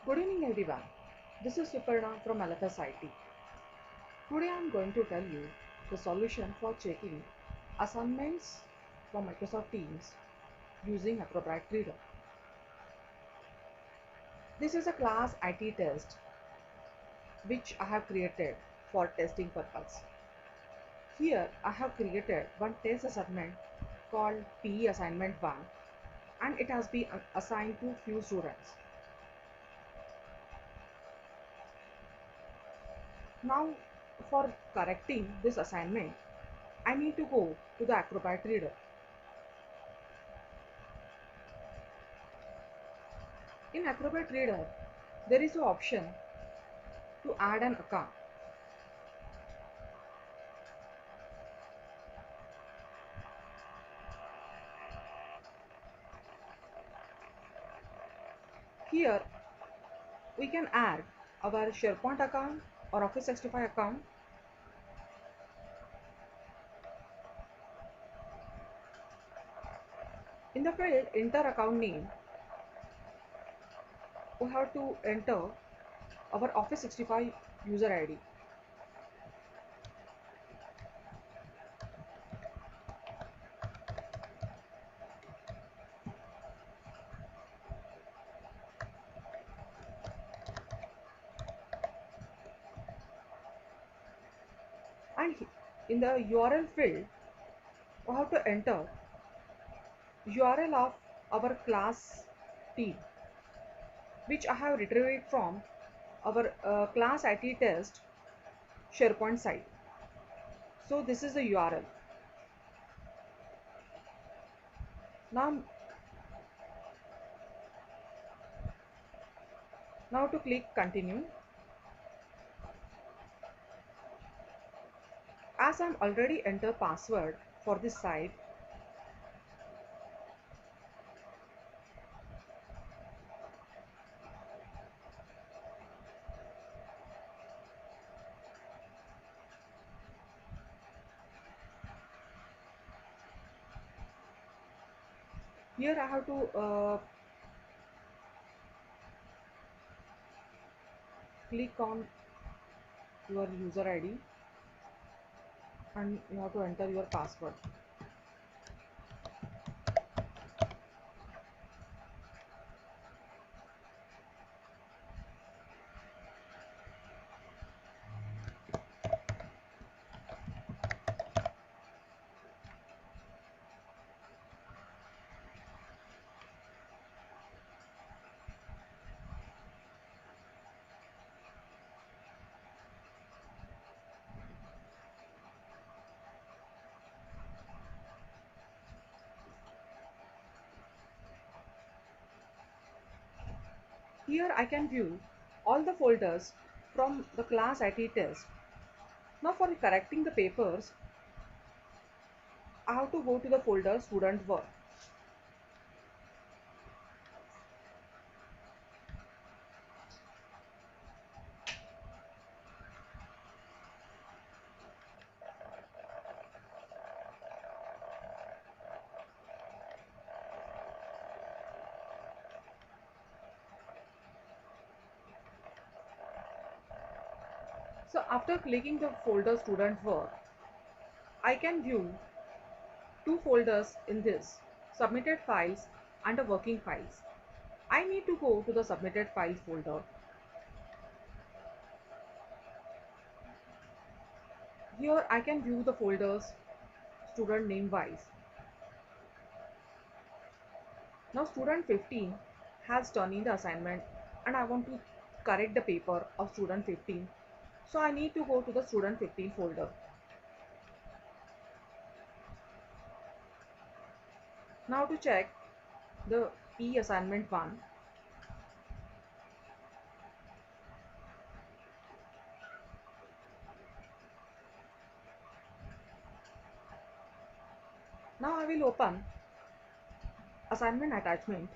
Good evening everyone. This is Suparna from LFS IT. Today I am going to tell you the solution for checking assignments from Microsoft Teams using Acrobat Reader. This is a class IT test which I have created for testing purpose. Here I have created one test assignment called PE assignment 1 and it has been assigned to few students. Now for correcting this assignment I need to go to the Acrobat Reader. In Acrobat Reader, there is an option to add an account. Here, we can add our SharePoint account or Office 65 account. In the field Enter Account Name, we have to enter our Office 65 user ID. And in the URL field, we have to enter URL of our class team, which I have retrieved from our class IT test SharePoint site. So this is the URL. Now to click continue. As I'm already entered password for this site, here I have to click on your user ID and you have to enter your password. Here I can view all the folders from the class IT test. Now for correcting the papers, I have to go to the folder student work. So after clicking the folder student work, I can view two folders in this, submitted files and the working files. I need to go to the submitted files folder. Here I can view the folders student name wise. Now student 15 has turned in the assignment and I want to correct the paper of student 15. So I need to go to the student 15 folder. Now to check the E assignment 1. Now I will open assignment attachment.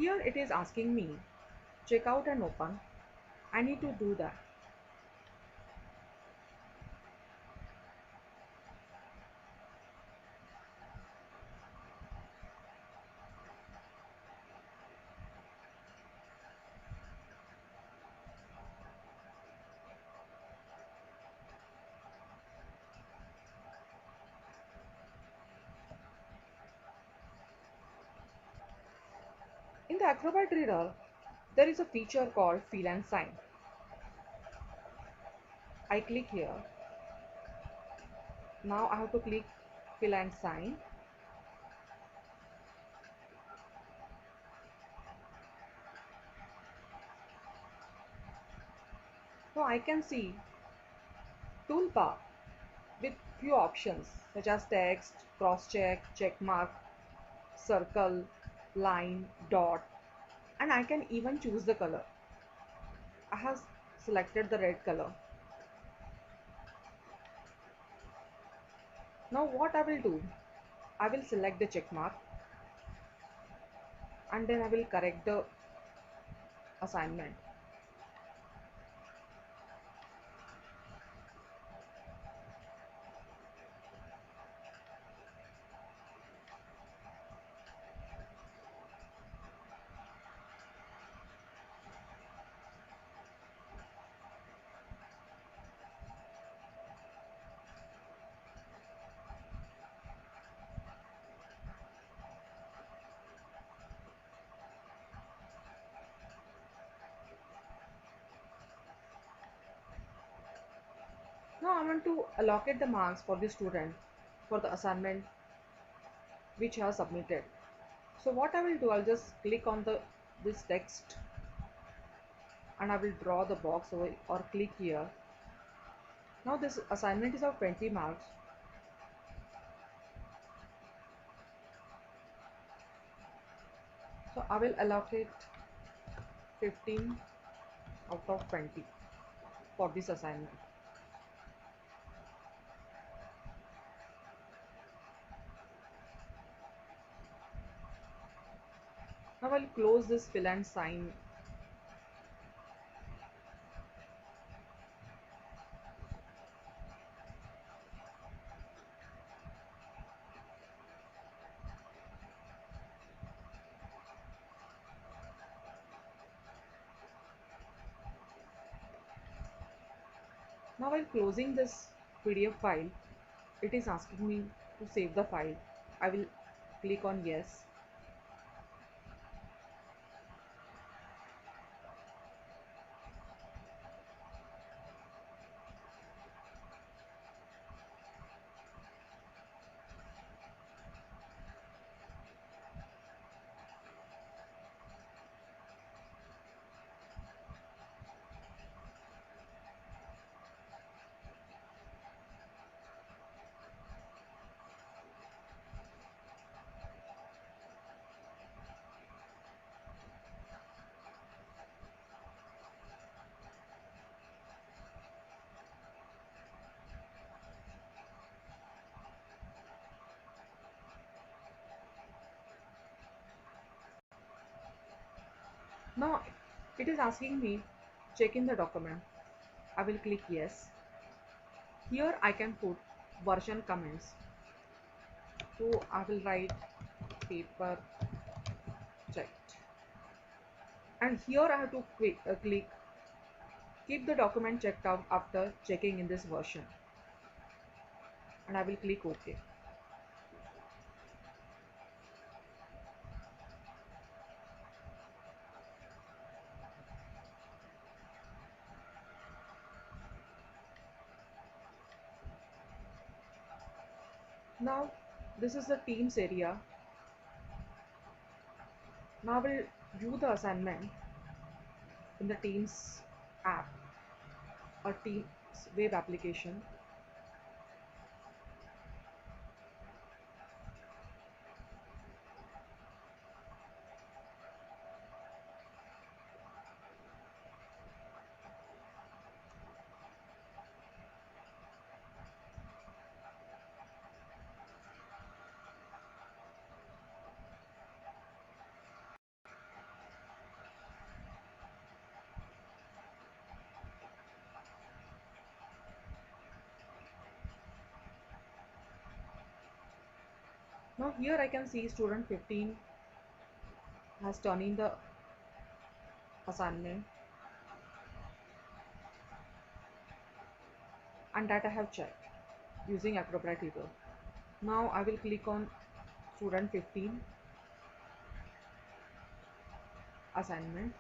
Here it is asking me check out and open. I need to do that. In the Acrobat Reader, there is a feature called Fill and Sign. I click here. Now I have to click Fill and Sign. Now I can see toolbar with few options such as text, cross check, check mark, circle, line, dot, and I can even choose the color. I have selected the red color. Now what I will do, I will select the check mark and then I will correct the assignment. Now I want to allocate the marks for the student for the assignment which I have submitted. So what I will do, I'll just click on the this text and I will draw the box over or click here. Now this assignment is of 20 marks. So I will allocate 15 out of 20 for this assignment. Now I'll close this fill and sign. Now while closing this PDF file, it is asking me to save the file. I will click on yes. Now it is asking me check in the document. I will click yes. Here I can put version comments. So I will write paper checked. And here I have to click keep the document checked out after checking in this version. And I will click OK. Now this is the Teams area. Now we'll view the assignment in the Teams app or Teams web application. Now here I can see student 15 has turned in the assignment and that I have checked using Acrobat Reader. Now I will click on student 15 assignment.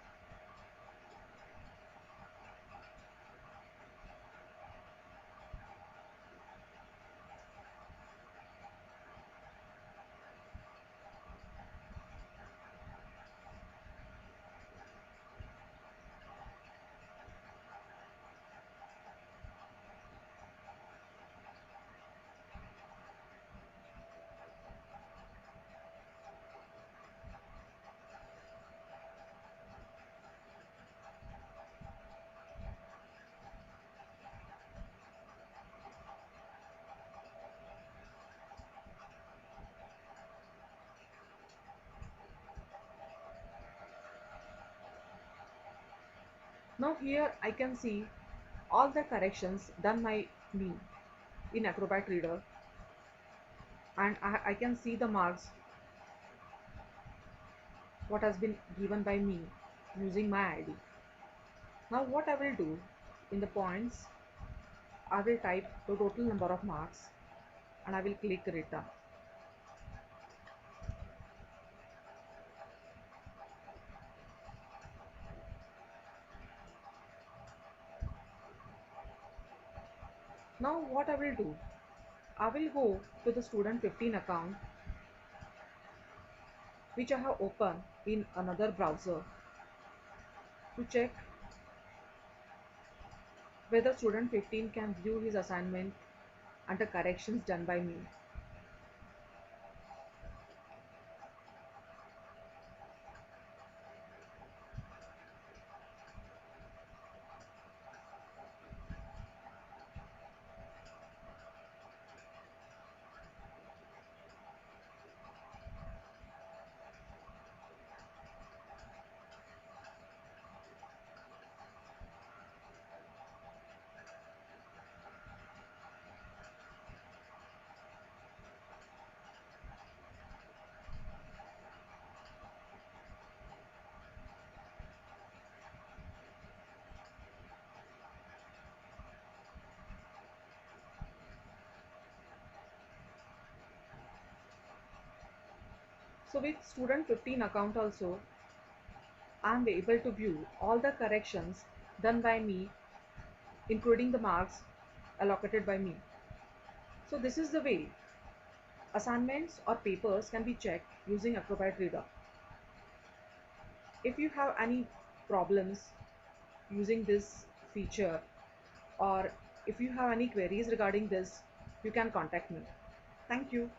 Now here I can see all the corrections done by me in Acrobat Reader, and I can see the marks what has been given by me using my ID. Now what I will do, in the points I will type the total number of marks and I will click return. Now what I will do, I will go to the student 15 account which I have opened in another browser to check whether student 15 can view his assignment and the corrections done by me. So with student 15 account also, I am able to view all the corrections done by me, including the marks allocated by me. So this is the way assignments or papers can be checked using Acrobat Reader. If you have any problems using this feature, or if you have any queries regarding this, you can contact me. Thank you.